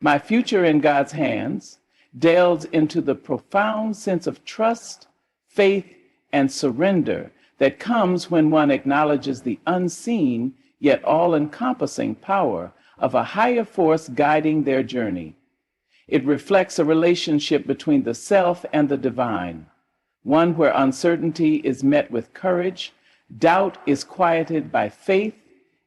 My future in God's hands delves into the profound sense of trust, faith, and surrender that comes when one acknowledges the unseen yet all-encompassing power of a higher force guiding their journey. It reflects a relationship between the self and the divine, one where uncertainty is met with courage, doubt is quieted by faith,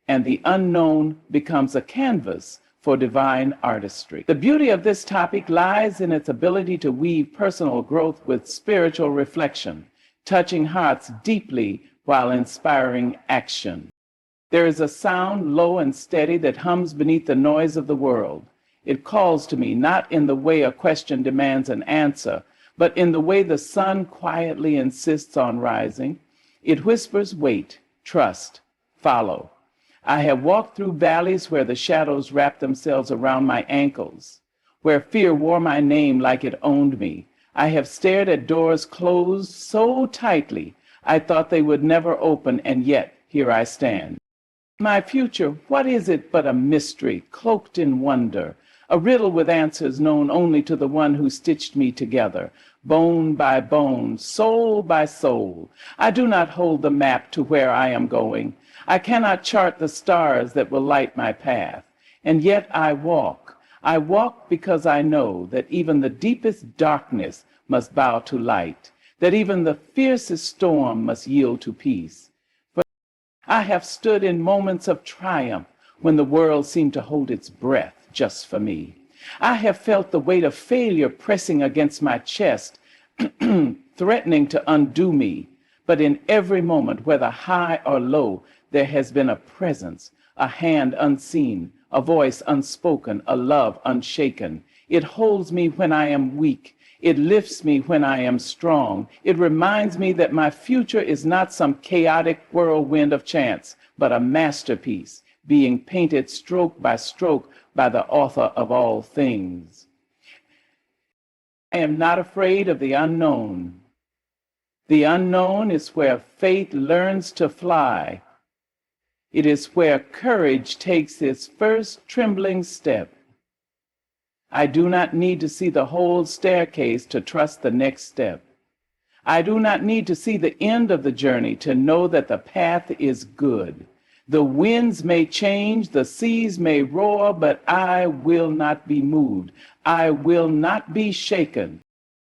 and the unknown becomes a canvas for divine artistry. The beauty of this topic lies in its ability to weave personal growth with spiritual reflection, touching hearts deeply while inspiring action. There is a sound, low and steady, that hums beneath the noise of the world. It calls to me, not in the way a question demands an answer, but in the way the sun quietly insists on rising. It whispers, wait, trust, follow. I have walked through valleys where the shadows wrapped themselves around my ankles, where fear wore my name like it owned me. I have stared at doors closed so tightly I thought they would never open, and yet here I stand. My future, what is it but a mystery cloaked in wonder, a riddle with answers known only to the one who stitched me together, bone by bone, soul by soul. I do not hold the map to where I am going. I cannot chart the stars that will light my path. And yet I walk. I walk because I know that even the deepest darkness must bow to light, that even the fiercest storm must yield to peace. For I have stood in moments of triumph when the world seemed to hold its breath just for me. I have felt the weight of failure pressing against my chest, threatening to undo me. But in every moment, whether high or low, there has been a presence, a hand unseen, a voice unspoken, a love unshaken. It holds me when I am weak. It lifts me when I am strong. It reminds me that my future is not some chaotic whirlwind of chance, but a masterpiece, being painted stroke by stroke by the author of all things. I am not afraid of the unknown. The unknown is where faith learns to fly. It is where courage takes its first trembling step. I do not need to see the whole staircase to trust the next step. I do not need to see the end of the journey to know that the path is good. The winds may change, the seas may roar, but I will not be moved. I will not be shaken.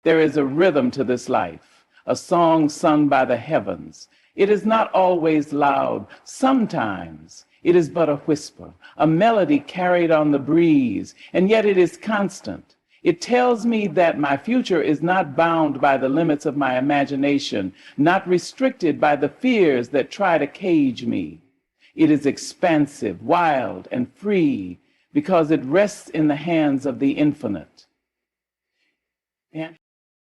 There is a rhythm to this life, a song sung by the heavens. It is not always loud. Sometimes it is but a whisper, a melody carried on the breeze, and yet it is constant. It tells me that my future is not bound by the limits of my imagination, not restricted by the fears that try to cage me. It is expansive, wild, and free because it rests in the hands of the infinite. And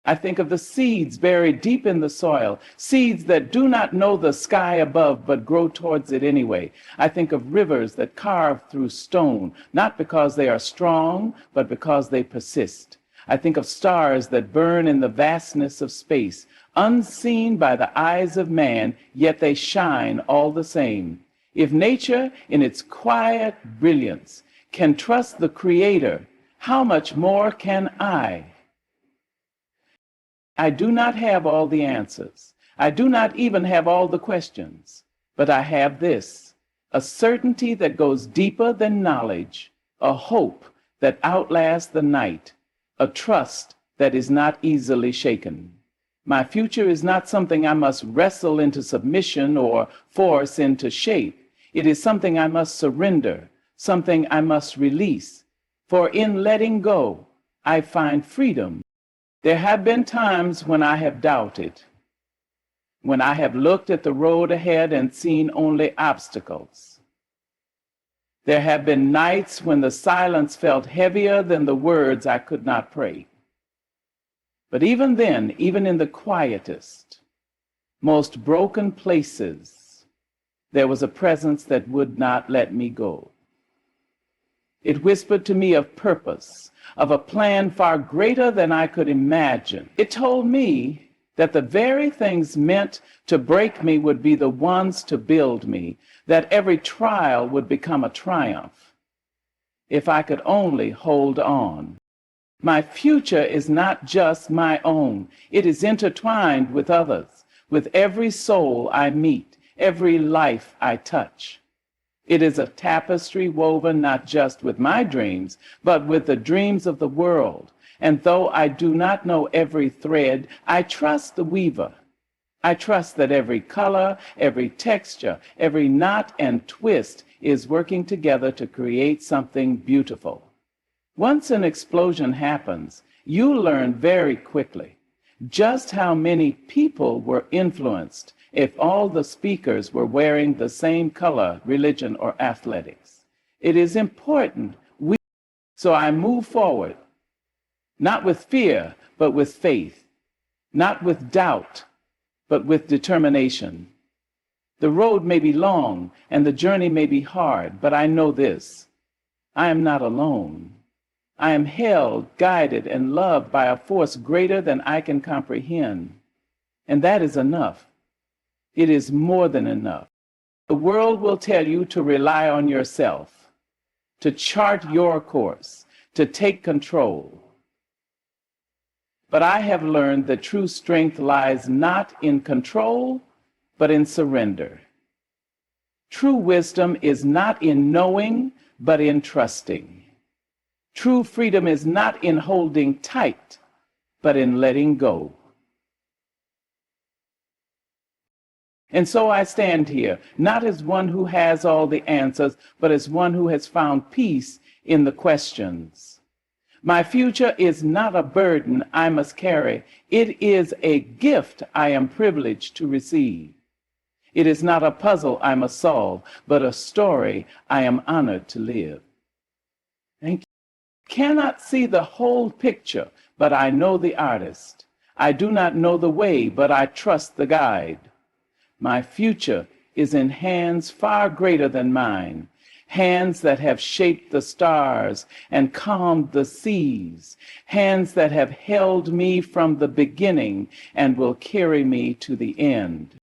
I think of the seeds buried deep in the soil, seeds that do not know the sky above but grow towards it anyway. I think of rivers that carve through stone, not because they are strong, but because they persist. I think of stars that burn in the vastness of space, unseen by the eyes of man, yet they shine all the same. If nature, in its quiet brilliance, can trust the Creator, how much more can I? I do not have all the answers. I do not even have all the questions. But I have this, a certainty that goes deeper than knowledge, a hope that outlasts the night, a trust that is not easily shaken. My future is not something I must wrestle into submission or force into shape. It is something I must surrender, something I must release. For in letting go, I find freedom. There have been times when I have doubted, when I have looked at the road ahead and seen only obstacles. There have been nights when the silence felt heavier than the words I could not pray. But even then, even in the quietest, most broken places, there was a presence that would not let me go. It whispered to me of purpose, of a plan far greater than I could imagine. It told me that the very things meant to break me would be the ones to build me, that every trial would become a triumph. if I could only hold on. My future is not just my own. It is intertwined with others, with every soul I meet, every life I touch. It is a tapestry woven not just with my dreams, but with the dreams of the world. And though I do not know every thread, I trust the weaver. I trust that every color, every texture, every knot and twist is working together to create something beautiful. Once an explosion happens, you learn very quickly just how many people were influenced if all the speakers were wearing the same color, religion, or athletics. It is important. So I move forward, not with fear, but with faith, not with doubt, but with determination. The road may be long and the journey may be hard, but I know this: I am not alone. I am held, guided, and loved by a force greater than I can comprehend. And that is enough. It is more than enough. The world will tell you to rely on yourself, to chart your course, to take control. But I have learned that true strength lies not in control, but in surrender. True wisdom is not in knowing, but in trusting. True freedom is not in holding tight, but in letting go. And so I stand here, not as one who has all the answers, but as one who has found peace in the questions. My future is not a burden I must carry. It is a gift I am privileged to receive. It is not a puzzle I must solve, but a story I am honored to live. Thank you. Cannot see the whole picture, but I know the artist. I do not know the way, but I trust the guide. My future is in hands far greater than mine, hands that have shaped the stars and calmed the seas, hands that have held me from the beginning and will carry me to the end.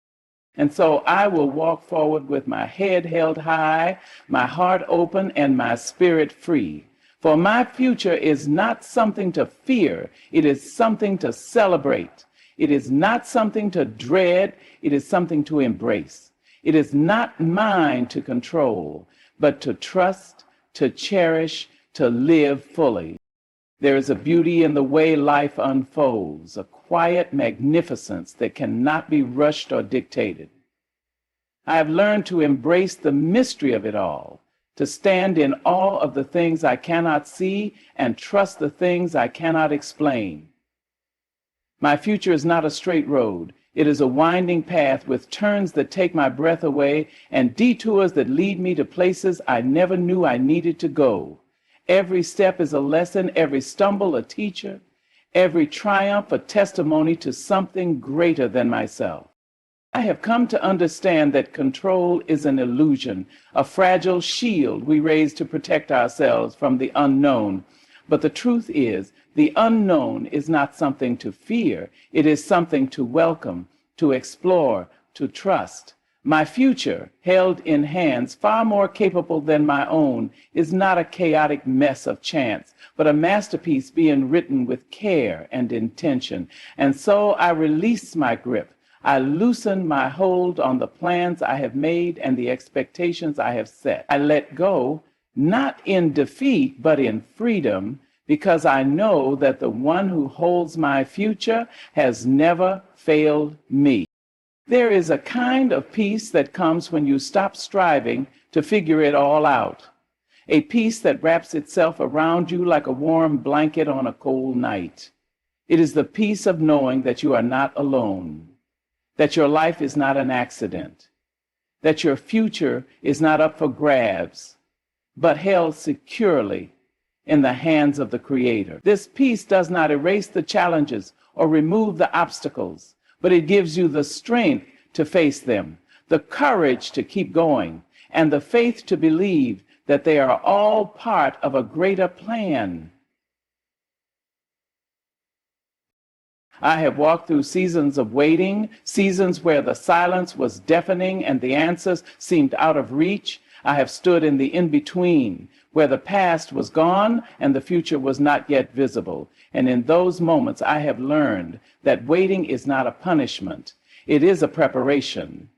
And so I will walk forward with my head held high, my heart open, and my spirit free. For my future is not something to fear, it is something to celebrate. It is not something to dread, it is something to embrace. It is not mine to control, but to trust, to cherish, to live fully. There is a beauty in the way life unfolds, a quiet magnificence that cannot be rushed or dictated. I have learned to embrace the mystery of it all, to stand in awe of the things I cannot see and trust the things I cannot explain. My future is not a straight road. It is a winding path with turns that take my breath away and detours that lead me to places I never knew I needed to go. Every step is a lesson, every stumble a teacher, every triumph a testimony to something greater than myself. I have come to understand that control is an illusion, a fragile shield we raise to protect ourselves from the unknown. But the truth is, the unknown is not something to fear. It is something to welcome, to explore, to trust. My future, held in hands far more capable than my own, is not a chaotic mess of chance, but a masterpiece being written with care and intention. And so I release my grip. I loosen my hold on the plans I have made and the expectations I have set. I let go, not in defeat, but in freedom, because I know that the one who holds my future has never failed me. There is a kind of peace that comes when you stop striving to figure it all out. A peace that wraps itself around you like a warm blanket on a cold night. It is the peace of knowing that you are not alone, that your life is not an accident, that your future is not up for grabs, but held securely in the hands of the Creator. This peace does not erase the challenges or remove the obstacles, but it gives you the strength to face them, the courage to keep going, and the faith to believe that they are all part of a greater plan. I have walked through seasons of waiting, seasons where the silence was deafening and the answers seemed out of reach. I have stood in the in-between, where the past was gone and the future was not yet visible. And in those moments, I have learned that waiting is not a punishment. It is a preparation.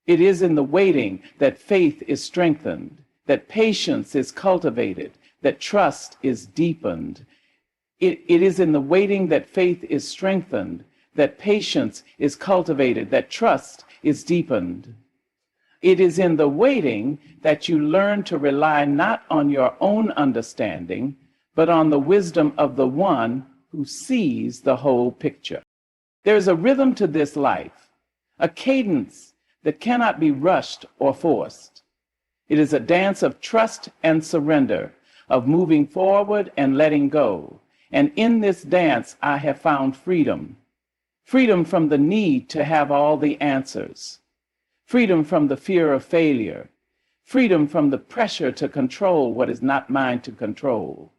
It is in the waiting that faith is strengthened, that patience is cultivated, that trust is deepened. It is in the waiting that faith is strengthened, that patience is cultivated, that trust is deepened. It is in the waiting that you learn to rely not on your own understanding, but on the wisdom of the one who sees the whole picture. There is a rhythm to this life, a cadence that cannot be rushed or forced. It is a dance of trust and surrender, of moving forward and letting go. And in this dance, I have found freedom. Freedom from the need to have all the answers. Freedom from the fear of failure. Freedom from the pressure to control what is not mine to control.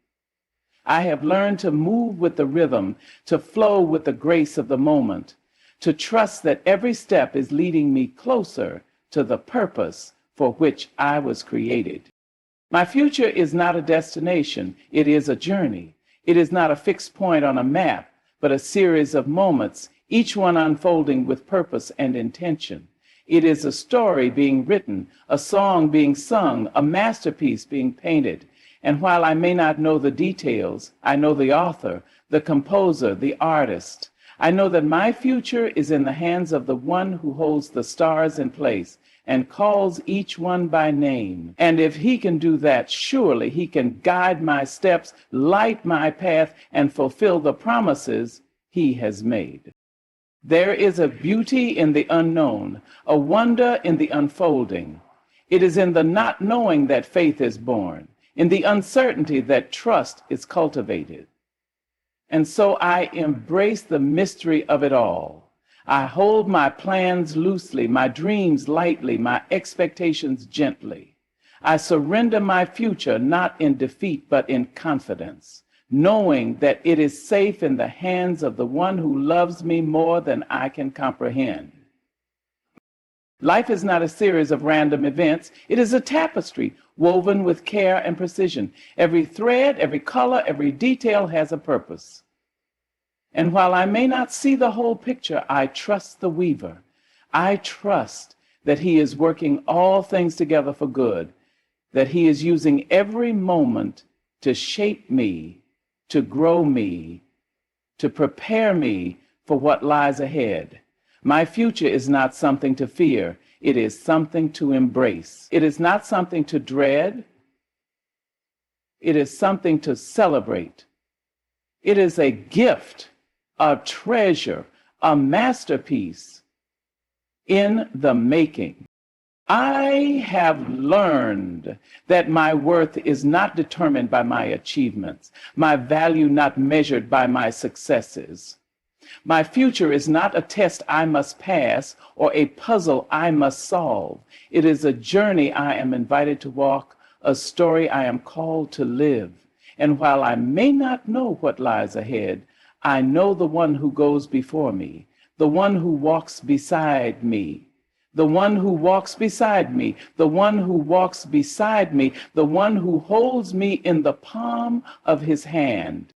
I have learned to move with the rhythm, to flow with the grace of the moment, to trust that every step is leading me closer to the purpose for which I was created. My future is not a destination, it is a journey. It is not a fixed point on a map, but a series of moments, each one unfolding with purpose and intention. It is a story being written, a song being sung, a masterpiece being painted. And while I may not know the details, I know the author, the composer, the artist. I know that my future is in the hands of the one who holds the stars in place and calls each one by name. And if he can do that, surely he can guide my steps, light my path, and fulfill the promises he has made. There is a beauty in the unknown, a wonder in the unfolding. It is in the not knowing that faith is born, in the uncertainty that trust is cultivated. And so I embrace the mystery of it all. I hold my plans loosely, my dreams lightly, my expectations gently. I surrender my future not in defeat but in confidence, knowing that it is safe in the hands of the one who loves me more than I can comprehend. Life is not a series of random events. It is a tapestry woven with care and precision. Every thread, every color, every detail has a purpose. And while I may not see the whole picture, I trust the weaver. I trust that he is working all things together for good, that he is using every moment to shape me, to grow me, to prepare me for what lies ahead. My future is not something to fear. It is something to embrace. It is not something to dread. It is something to celebrate. It is a gift, a treasure, a masterpiece in the making. I have learned that my worth is not determined by my achievements, my value not measured by my successes. My future is not a test I must pass or a puzzle I must solve. It is a journey I am invited to walk, a story I am called to live. And while I may not know what lies ahead, I know the one who goes before me, the one who walks beside me. The one who walks beside me, the one who walks beside me, the one who holds me in the palm of his hand.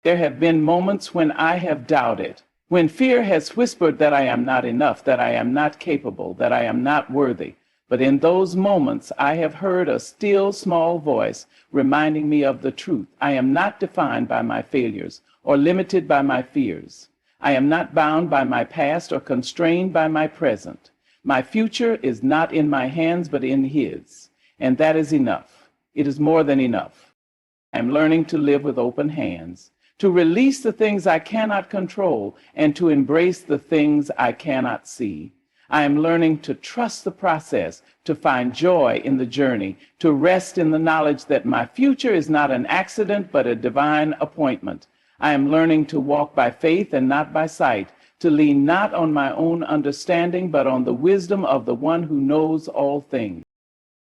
There have been moments when I have doubted, when fear has whispered that I am not enough, that I am not capable, that I am not worthy. But in those moments, I have heard a still small voice reminding me of the truth. I am not defined by my failures or limited by my fears. I am not bound by my past or constrained by my present. My future is not in my hands, but in his. And that is enough. It is more than enough. I am learning to live with open hands, to release the things I cannot control, and to embrace the things I cannot see. I am learning to trust the process, to find joy in the journey, to rest in the knowledge that my future is not an accident, but a divine appointment. I am learning to walk by faith and not by sight, to lean not on my own understanding, but on the wisdom of the one who knows all things.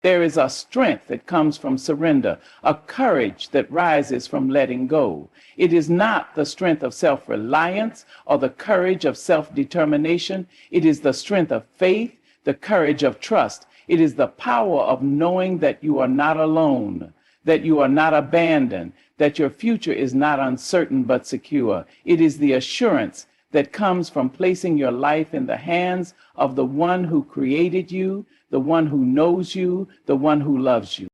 There is a strength that comes from surrender, a courage that rises from letting go. It is not the strength of self-reliance or the courage of self-determination. It is the strength of faith, the courage of trust. It is the power of knowing that you are not alone, that you are not abandoned, that your future is not uncertain but secure. It is the assurance that comes from placing your life in the hands of the one who created you, the one who knows you, the one who loves you.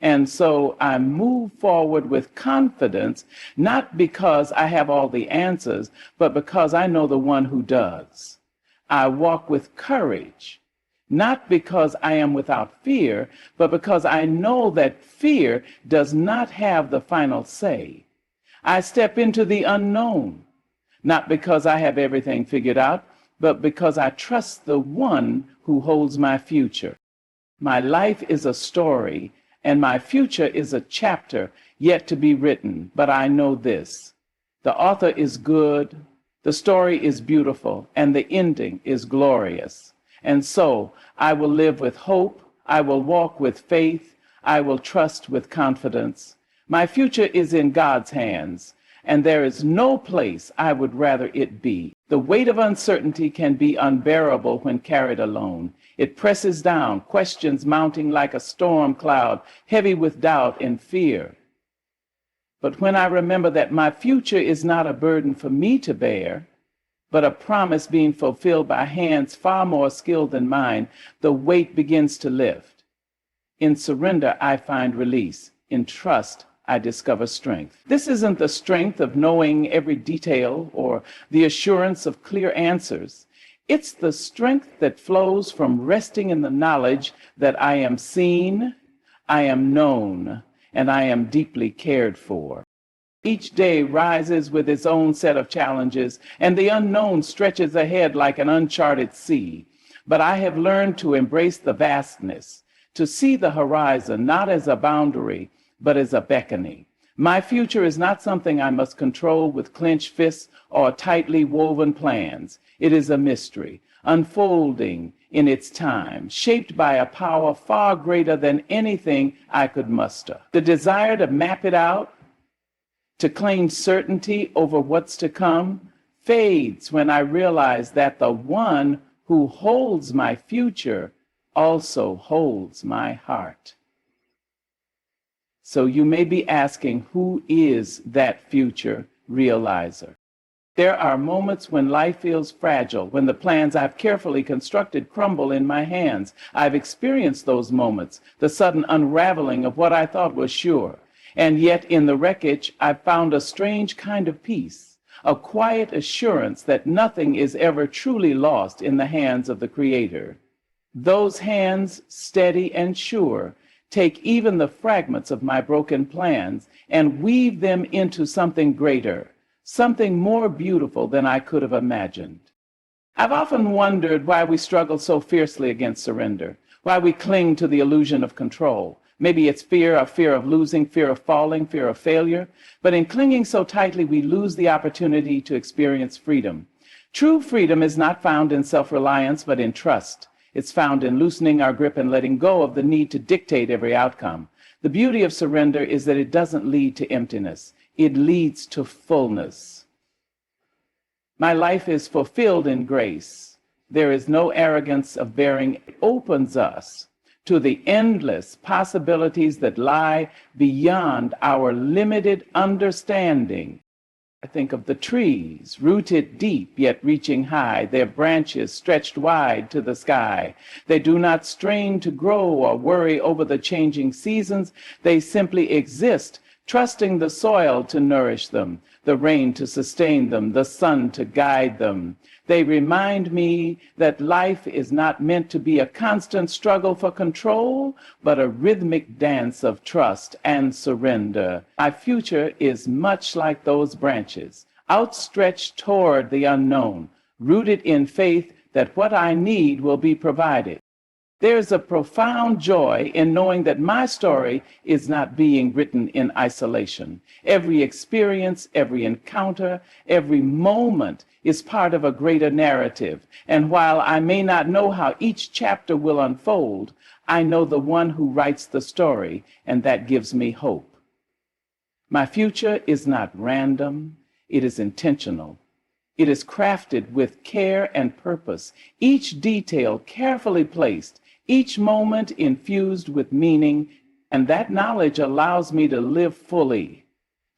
And so I move forward with confidence, not because I have all the answers, but because I know the one who does. I walk with courage, not because I am without fear, but because I know that fear does not have the final say. I step into the unknown, not because I have everything figured out, but because I trust the one who holds my future. My life is a story, and my future is a chapter yet to be written. But I know this: the author is good, the story is beautiful, and the ending is glorious. And so I will live with hope, I will walk with faith, I will trust with confidence. My future is in God's hands, and there is no place I would rather it be. The weight of uncertainty can be unbearable when carried alone. It presses down, questions mounting like a storm cloud, heavy with doubt and fear. But when I remember that my future is not a burden for me to bear, but a promise being fulfilled by hands far more skilled than mine, the weight begins to lift. In surrender, I find release. In trust, I discover strength. This isn't the strength of knowing every detail or the assurance of clear answers. It's the strength that flows from resting in the knowledge that I am seen, I am known, and I am deeply cared for. Each day rises with its own set of challenges, and the unknown stretches ahead like an uncharted sea. But I have learned to embrace the vastness, to see the horizon not as a boundary, but as a beckoning. My future is not something I must control with clenched fists or tightly woven plans. It is a mystery, unfolding in its time, shaped by a power far greater than anything I could muster. The desire to map it out, to claim certainty over what's to come, fades when I realize that the one who holds my future also holds my heart. So you may be asking, who is that future realizer? There are moments when life feels fragile, when the plans I've carefully constructed crumble in my hands. I've experienced those moments, the sudden unraveling of what I thought was sure. And yet in the wreckage, I've found a strange kind of peace, a quiet assurance that nothing is ever truly lost in the hands of the Creator. Those hands, steady and sure, take even the fragments of my broken plans and weave them into something greater, something more beautiful than I could have imagined. I've often wondered why we struggle so fiercely against surrender, why we cling to the illusion of control. Maybe it's fear of losing, fear of falling, fear of failure. But in clinging so tightly, we lose the opportunity to experience freedom. True freedom is not found in self-reliance, but in trust. It's found in loosening our grip and letting go of the need to dictate every outcome. The beauty of surrender is that it doesn't lead to emptiness. It leads to fullness. My life is fulfilled in grace. There is no arrogance of bearing. It opens us to the endless possibilities that lie beyond our limited understanding. I think of the trees, rooted deep yet reaching high, their branches stretched wide to the sky. They do not strain to grow or worry over the changing seasons. They simply exist, trusting the soil to nourish them, the rain to sustain them, the sun to guide them. They remind me that life is not meant to be a constant struggle for control, but a rhythmic dance of trust and surrender. My future is much like those branches, outstretched toward the unknown, rooted in faith that what I need will be provided. There's a profound joy in knowing that my story is not being written in isolation. Every experience, every encounter, every moment is part of a greater narrative. And while I may not know how each chapter will unfold, I know the one who writes the story, and that gives me hope. My future is not random, it is intentional. It is crafted with care and purpose, each detail carefully placed, each moment infused with meaning. And that knowledge allows me to live fully,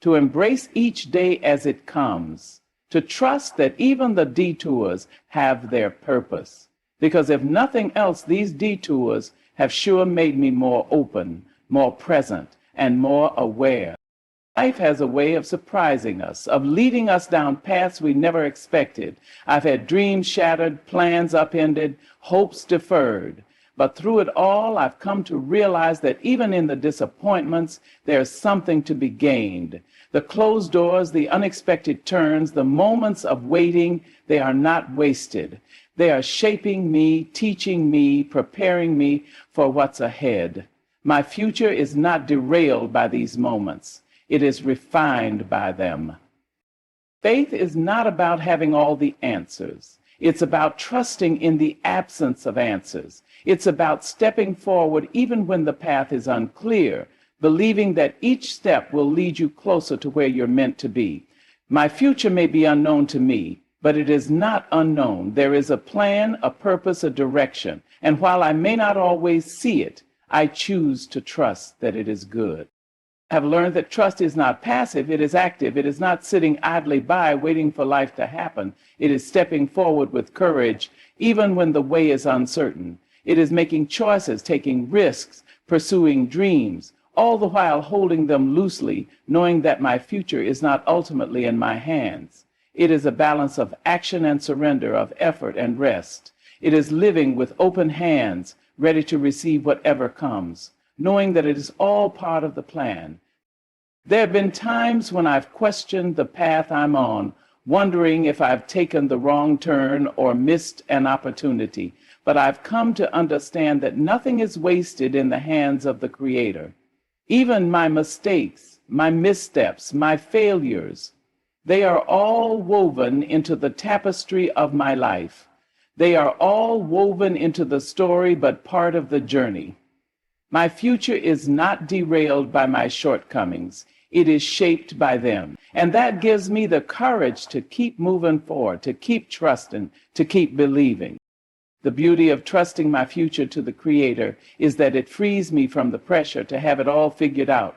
to embrace each day as it comes, to trust that even the detours have their purpose. Because if nothing else, these detours have sure made me more open, more present, and more aware. Life has a way of surprising us, of leading us down paths we never expected. I've had dreams shattered, plans upended, hopes deferred. But through it all, I've come to realize that even in the disappointments, there's something to be gained. The closed doors, the unexpected turns, the moments of waiting, they are not wasted. They are shaping me, teaching me, preparing me for what's ahead. My future is not derailed by these moments. It is refined by them. Faith is not about having all the answers. It's about trusting in the absence of answers. It's about stepping forward even when the path is unclear, believing that each step will lead you closer to where you're meant to be. My future may be unknown to me, but it is not unknown. There is a plan, a purpose, a direction. And while I may not always see it, I choose to trust that it is good. I have learned that trust is not passive, it is active. It is not sitting idly by waiting for life to happen. It is stepping forward with courage, even when the way is uncertain. It is making choices, taking risks, pursuing dreams, all the while holding them loosely, knowing that my future is not ultimately in my hands. It is a balance of action and surrender, of effort and rest. It is living with open hands, ready to receive whatever comes, knowing that it is all part of the plan. There have been times when I've questioned the path I'm on, wondering if I've taken the wrong turn or missed an opportunity. But I've come to understand that nothing is wasted in the hands of the Creator. Even my mistakes, my missteps, my failures, they are all woven into the tapestry of my life. They are all woven into the story, but part of the journey. My future is not derailed by my shortcomings. It is shaped by them. And that gives me the courage to keep moving forward, to keep trusting, to keep believing. The beauty of trusting my future to the Creator is that it frees me from the pressure to have it all figured out.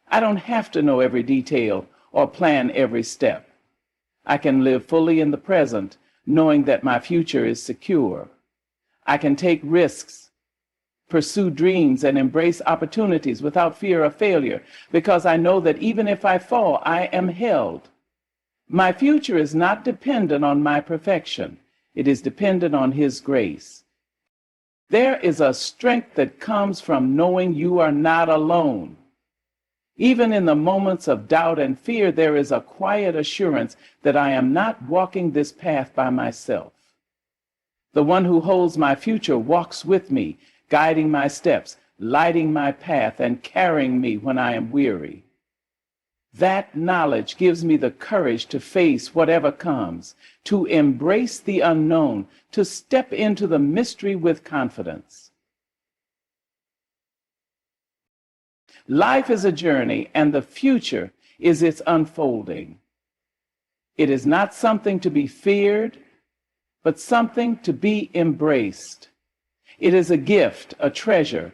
I don't have to know every detail or plan every step. I can live fully in the present, knowing that my future is secure. I can take risks, pursue dreams, and embrace opportunities without fear of failure, because I know that even if I fall, I am held. My future is not dependent on my perfection. It is dependent on His grace. There is a strength that comes from knowing you are not alone. Even in the moments of doubt and fear, there is a quiet assurance that I am not walking this path by myself. The one who holds my future walks with me, guiding my steps, lighting my path, and carrying me when I am weary. That knowledge gives me the courage to face whatever comes, to embrace the unknown, to step into the mystery with confidence. Life is a journey, and the future is its unfolding. It is not something to be feared, but something to be embraced. It is a gift, a treasure,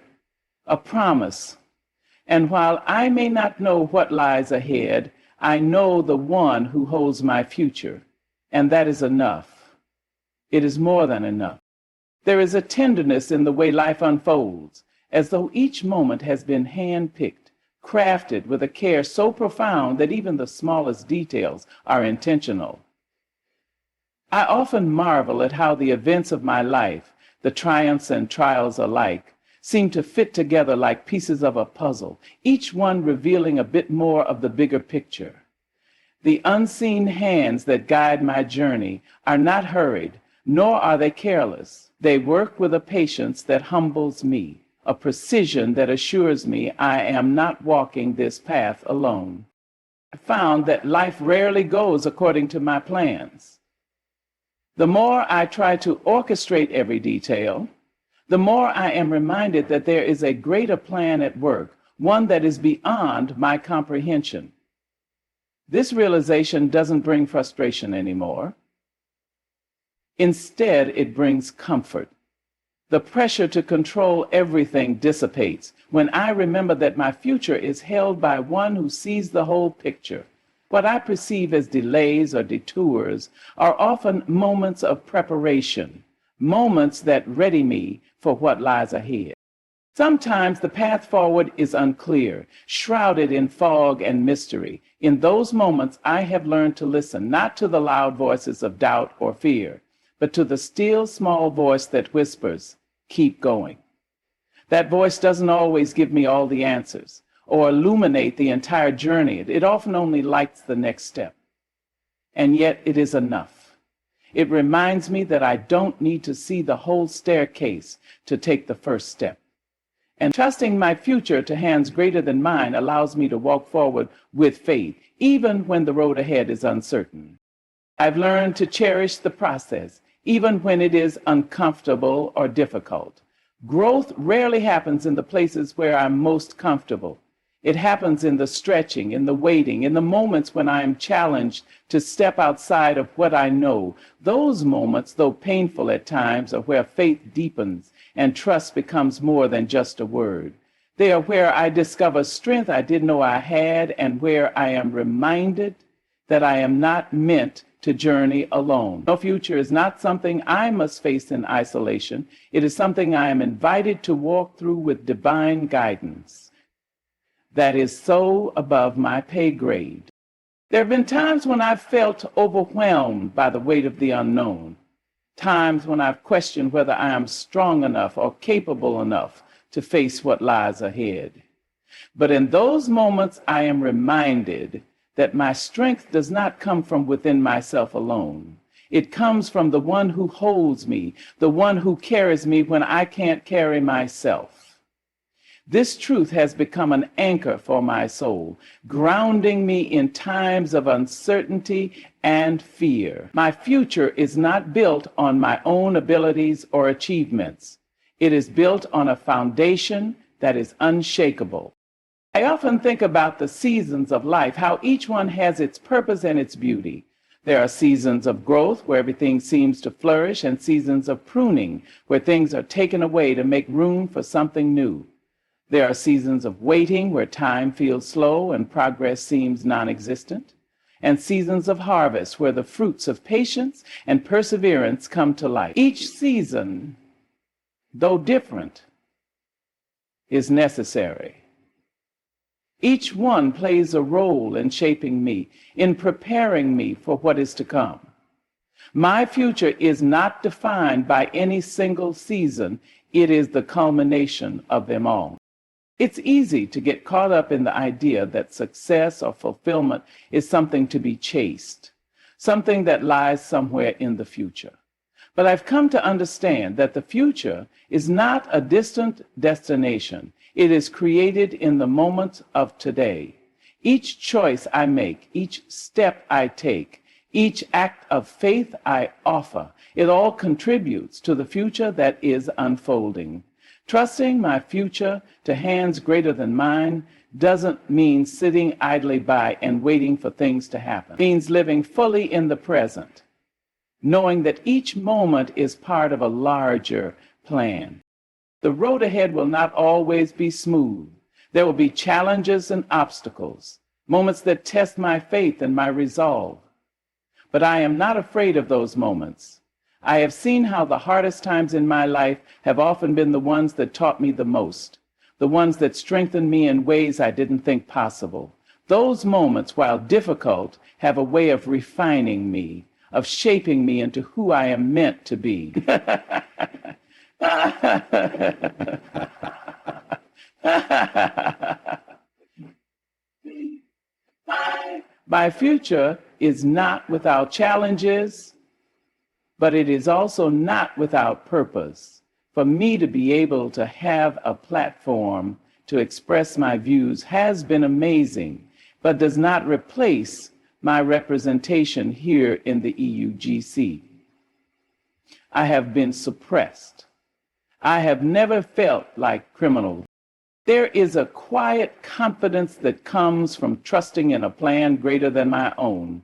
a promise. And while I may not know what lies ahead, I know the one who holds my future, and that is enough. It is more than enough. There is a tenderness in the way life unfolds, as though each moment has been hand-picked, crafted with a care so profound that even the smallest details are intentional. I often marvel at how the events of my life, the triumphs and trials alike, seem to fit together like pieces of a puzzle, each one revealing a bit more of the bigger picture. The unseen hands that guide my journey are not hurried, nor are they careless. They work with a patience that humbles me, a precision that assures me I am not walking this path alone. I found that life rarely goes according to my plans. The more I try to orchestrate every detail, the more I am reminded that there is a greater plan at work, one that is beyond my comprehension. This realization doesn't bring frustration anymore. Instead, it brings comfort. The pressure to control everything dissipates when I remember that my future is held by one who sees the whole picture. What I perceive as delays or detours are often moments of preparation, moments that ready me for what lies ahead. Sometimes the path forward is unclear, shrouded in fog and mystery. In those moments, I have learned to listen not to the loud voices of doubt or fear, but to the still small voice that whispers, "Keep going." That voice doesn't always give me all the answers or illuminate the entire journey. It often only lights the next step. And yet it is enough. It reminds me that I don't need to see the whole staircase to take the first step. And trusting my future to hands greater than mine allows me to walk forward with faith, even when the road ahead is uncertain. I've learned to cherish the process, even when it is uncomfortable or difficult. Growth rarely happens in the places where I'm most comfortable. It happens in the stretching, in the waiting, in the moments when I am challenged to step outside of what I know. Those moments, though painful at times, are where faith deepens and trust becomes more than just a word. They are where I discover strength I didn't know I had, and where I am reminded that I am not meant to journey alone. No future is not something I must face in isolation. It is something I am invited to walk through with divine guidance that is so above my pay grade. There have been times when I've felt overwhelmed by the weight of the unknown, times when I've questioned whether I am strong enough or capable enough to face what lies ahead. But in those moments, I am reminded that my strength does not come from within myself alone. It comes from the one who holds me, the one who carries me when I can't carry myself. This truth has become an anchor for my soul, grounding me in times of uncertainty and fear. My future is not built on my own abilities or achievements. It is built on a foundation that is unshakable. I often think about the seasons of life, how each one has its purpose and its beauty. There are seasons of growth where everything seems to flourish, and seasons of pruning where things are taken away to make room for something new. There are seasons of waiting where time feels slow and progress seems non-existent, and seasons of harvest where the fruits of patience and perseverance come to light. Each season, though different, is necessary. Each one plays a role in shaping me, in preparing me for what is to come. My future is not defined by any single season. It is the culmination of them all. It's easy to get caught up in the idea that success or fulfillment is something to be chased, something that lies somewhere in the future. But I've come to understand that the future is not a distant destination. It is created in the moments of today. Each choice I make, each step I take, each act of faith I offer, it all contributes to the future that is unfolding. Trusting my future to hands greater than mine doesn't mean sitting idly by and waiting for things to happen. It means living fully in the present, knowing that each moment is part of a larger plan. The road ahead will not always be smooth. There will be challenges and obstacles, moments that test my faith and my resolve. But I am not afraid of those moments. I have seen how the hardest times in my life have often been the ones that taught me the most, the ones that strengthened me in ways I didn't think possible. Those moments, while difficult, have a way of refining me, of shaping me into who I am meant to be. My future is not without challenges, but it is also not without purpose. For me to be able to have a platform to express my views has been amazing, but does not replace my representation here in the EUGC. I have been suppressed. I have never felt like criminal. There is a quiet confidence that comes from trusting in a plan greater than my own.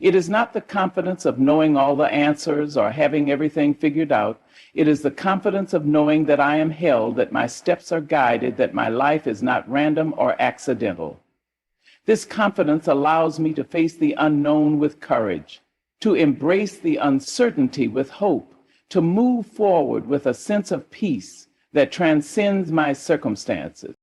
It is not the confidence of knowing all the answers or having everything figured out. It is the confidence of knowing that I am held, that my steps are guided, that my life is not random or accidental. This confidence allows me to face the unknown with courage, to embrace the uncertainty with hope, to move forward with a sense of peace that transcends my circumstances.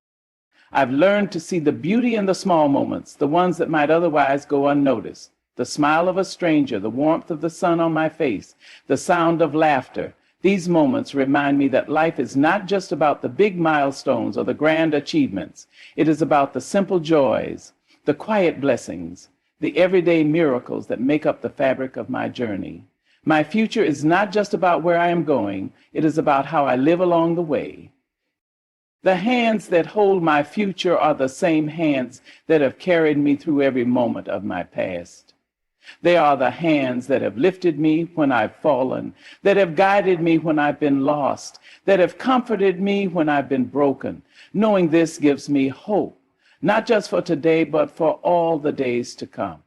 I've learned to see the beauty in the small moments, the ones that might otherwise go unnoticed. The smile of a stranger, the warmth of the sun on my face, the sound of laughter. These moments remind me that life is not just about the big milestones or the grand achievements. It is about the simple joys, the quiet blessings, the everyday miracles that make up the fabric of my journey. My future is not just about where I am going. It is about how I live along the way. The hands that hold my future are the same hands that have carried me through every moment of my past. They are the hands that have lifted me when I've fallen, that have guided me when I've been lost, that have comforted me when I've been broken. Knowing this gives me hope, not just for today, but for all the days to come.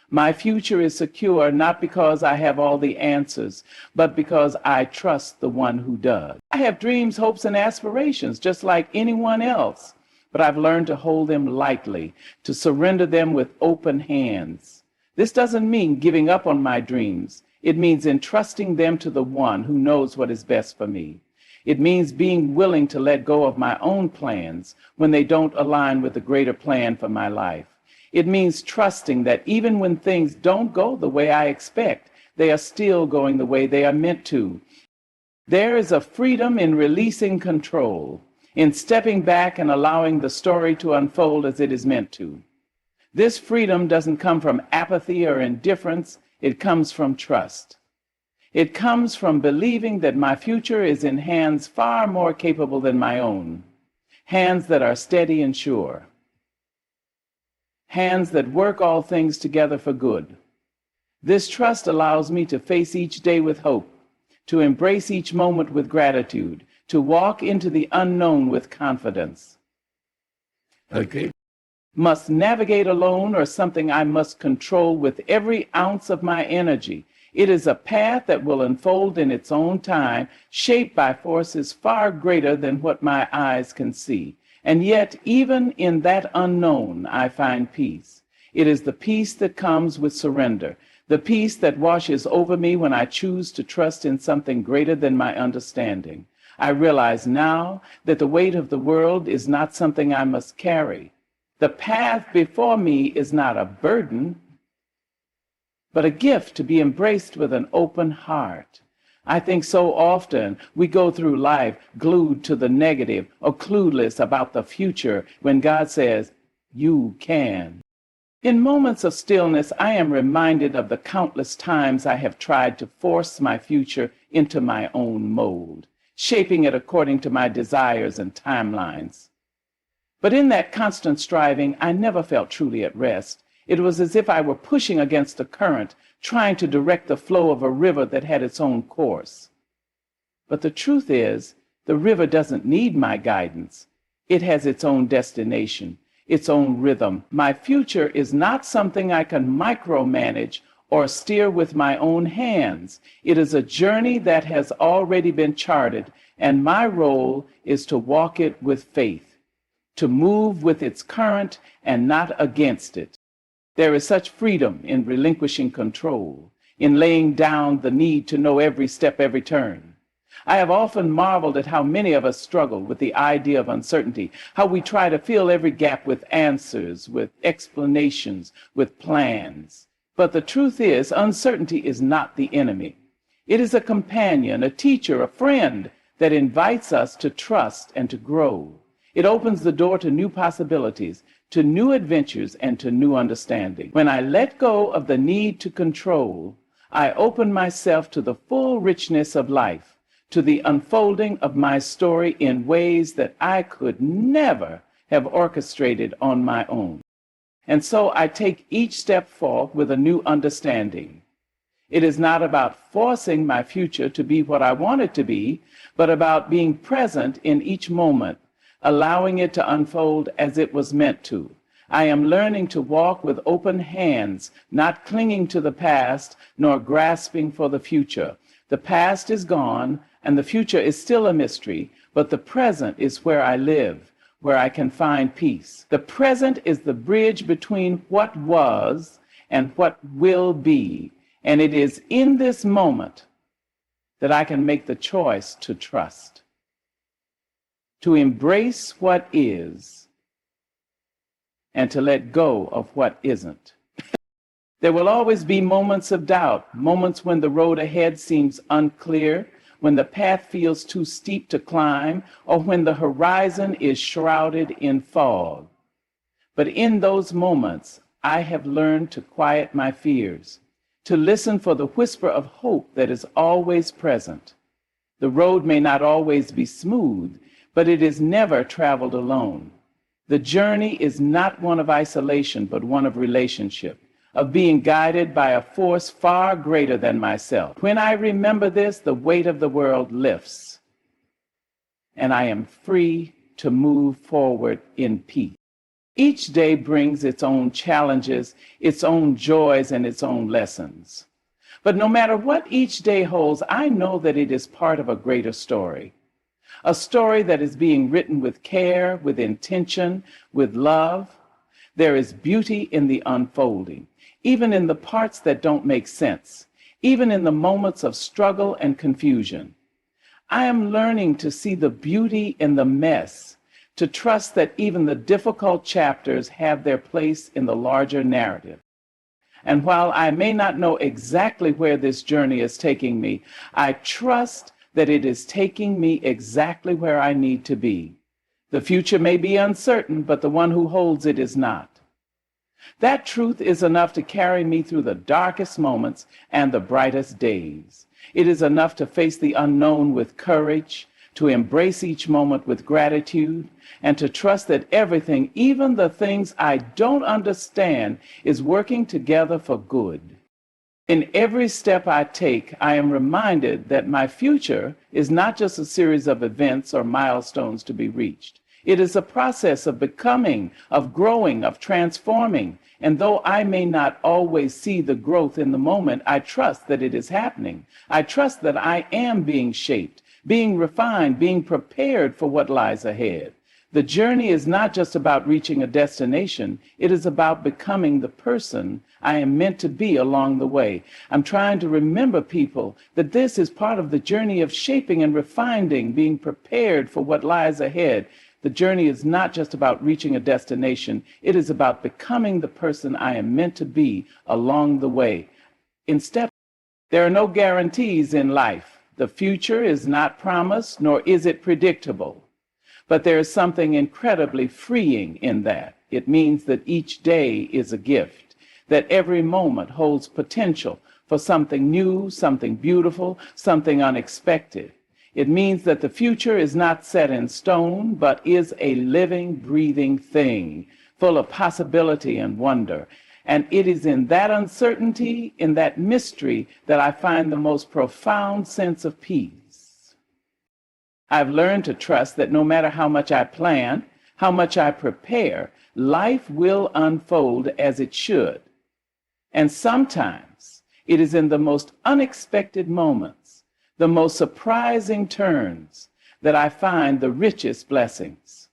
My future is secure not because I have all the answers, but because I trust the one who does. I have dreams, hopes, and aspirations just like anyone else, but I've learned to hold them lightly, to surrender them with open hands. This doesn't mean giving up on my dreams. It means entrusting them to the one who knows what is best for me. It means being willing to let go of my own plans when they don't align with the greater plan for my life. It means trusting that even when things don't go the way I expect, they are still going the way they are meant to. There is a freedom in releasing control, in stepping back and allowing the story to unfold as it is meant to. This freedom doesn't come from apathy or indifference. It comes from trust. It comes from believing that my future is in hands far more capable than my own, hands that are steady and sure, hands that work all things together for good. This trust allows me to face each day with hope, to embrace each moment with gratitude, to walk into the unknown with confidence. Okay. Must navigate alone or something I must control with every ounce of my energy. It is a path that will unfold in its own time, shaped by forces far greater than what my eyes can see. And yet, even in that unknown, I find peace. It is the peace that comes with surrender, the peace that washes over me when I choose to trust in something greater than my understanding. I realize now that the weight of the world is not something I must carry. The path before me is not a burden, but a gift to be embraced with an open heart. I think so often we go through life glued to the negative or clueless about the future when God says, you can. In moments of stillness, I am reminded of the countless times I have tried to force my future into my own mold, shaping it according to my desires and timelines. But in that constant striving, I never felt truly at rest. It was as if I were pushing against a current, trying to direct the flow of a river that had its own course. But the truth is, the river doesn't need my guidance. It has its own destination, its own rhythm. My future is not something I can micromanage or steer with my own hands. It is a journey that has already been charted, and my role is to walk it with faith, to move with its current and not against it. There is such freedom in relinquishing control, in laying down the need to know every step, every turn. I have often marveled at how many of us struggle with the idea of uncertainty, how we try to fill every gap with answers, with explanations, with plans. But the truth is, uncertainty is not the enemy. It is a companion, a teacher, a friend that invites us to trust and to grow. It opens the door to new possibilities, to new adventures, and to new understanding. When I let go of the need to control, I open myself to the full richness of life, to the unfolding of my story in ways that I could never have orchestrated on my own. And so I take each step forward with a new understanding. It is not about forcing my future to be what I want it to be, but about being present in each moment, allowing it to unfold as it was meant to. I am learning to walk with open hands, not clinging to the past nor grasping for the future. The past is gone and the future is still a mystery, but the present is where I live, where I can find peace. The present is the bridge between what was and what will be, and it is in this moment that I can make the choice to trust, to embrace what is, and to let go of what isn't. There will always be moments of doubt, moments when the road ahead seems unclear, when the path feels too steep to climb, or when the horizon is shrouded in fog. But in those moments, I have learned to quiet my fears, to listen for the whisper of hope that is always present. The road may not always be smooth, but it is never traveled alone. The journey is not one of isolation, but one of relationship, of being guided by a force far greater than myself. When I remember this, the weight of the world lifts, and I am free to move forward in peace. Each day brings its own challenges, its own joys, and its own lessons. But no matter what each day holds, I know that it is part of a greater story. A story that is being written with care, with intention, with love. There is beauty in the unfolding, even in the parts that don't make sense, even in the moments of struggle and confusion. I am learning to see the beauty in the mess, to trust that even the difficult chapters have their place in the larger narrative. And while I may not know exactly where this journey is taking me, I trust that it is taking me exactly where I need to be. The future may be uncertain, but the one who holds it is not. That truth is enough to carry me through the darkest moments and the brightest days. It is enough to face the unknown with courage, to embrace each moment with gratitude, and to trust that everything, even the things I don't understand, is working together for good. In every step I take, I am reminded that my future is not just a series of events or milestones to be reached. It is a process of becoming, of growing, of transforming. And though I may not always see the growth in the moment, I trust that it is happening. I trust that I am being shaped, being refined, being prepared for what lies ahead. The journey is not just about reaching a destination. It is about becoming the person I am meant to be along the way. I'm trying to remember people that this is part of the journey of shaping and refining, being prepared for what lies ahead. The journey is not just about reaching a destination. It is about becoming the person I am meant to be along the way. There are no guarantees in life. The future is not promised, nor is it predictable. But there is something incredibly freeing in that. It means that each day is a gift, that every moment holds potential for something new, something beautiful, something unexpected. It means that the future is not set in stone, but is a living, breathing thing, full of possibility and wonder. And it is in that uncertainty, in that mystery, that I find the most profound sense of peace. I've learned to trust that no matter how much I plan, how much I prepare, life will unfold as it should. And sometimes it is in the most unexpected moments, the most surprising turns, that I find the richest blessings.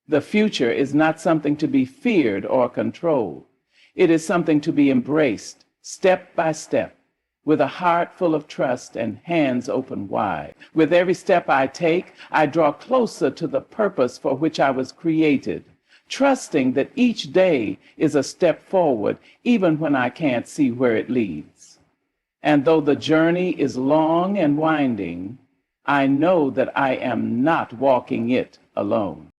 The future is not something to be feared or controlled. It is something to be embraced step by step, with a heart full of trust and hands open wide. With every step I take, I draw closer to the purpose for which I was created, trusting that each day is a step forward, even when I can't see where it leads. And though the journey is long and winding, I know that I am not walking it alone.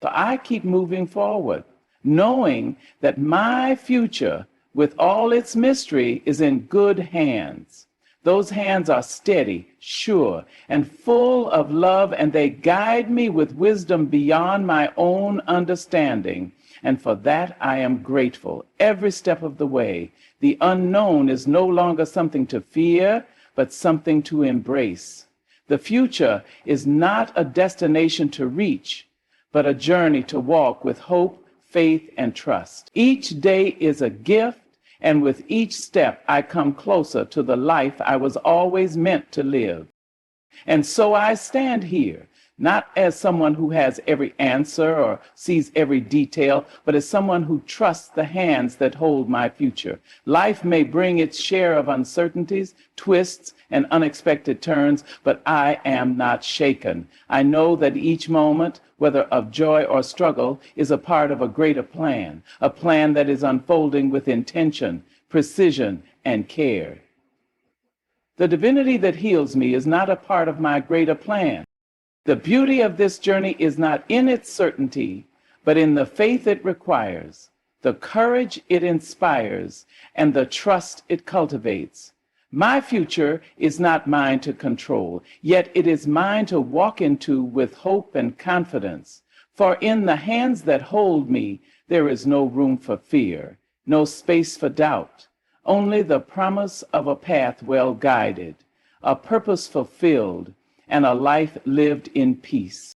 So I keep moving forward, knowing that my future, with all its mystery, is in good hands. Those hands are steady, sure, and full of love, and they guide me with wisdom beyond my own understanding. And for that, I am grateful every step of the way. The unknown is no longer something to fear, but something to embrace. The future is not a destination to reach, but a journey to walk with hope, faith, and trust. Each day is a gift, and with each step, I come closer to the life I was always meant to live. And so I stand here, not as someone who has every answer or sees every detail, but as someone who trusts the hands that hold my future. Life may bring its share of uncertainties, twists, and unexpected turns, but I am not shaken. I know that each moment, whether of joy or struggle, is a part of a greater plan, a plan that is unfolding with intention, precision, and care. The divinity that heals me is not a part of my greater plan. The beauty of this journey is not in its certainty, but in the faith it requires, the courage it inspires, and the trust it cultivates. My future is not mine to control, yet it is mine to walk into with hope and confidence. For in the hands that hold me, there is no room for fear, no space for doubt. Only the promise of a path well guided, a purpose fulfilled, and a life lived in peace.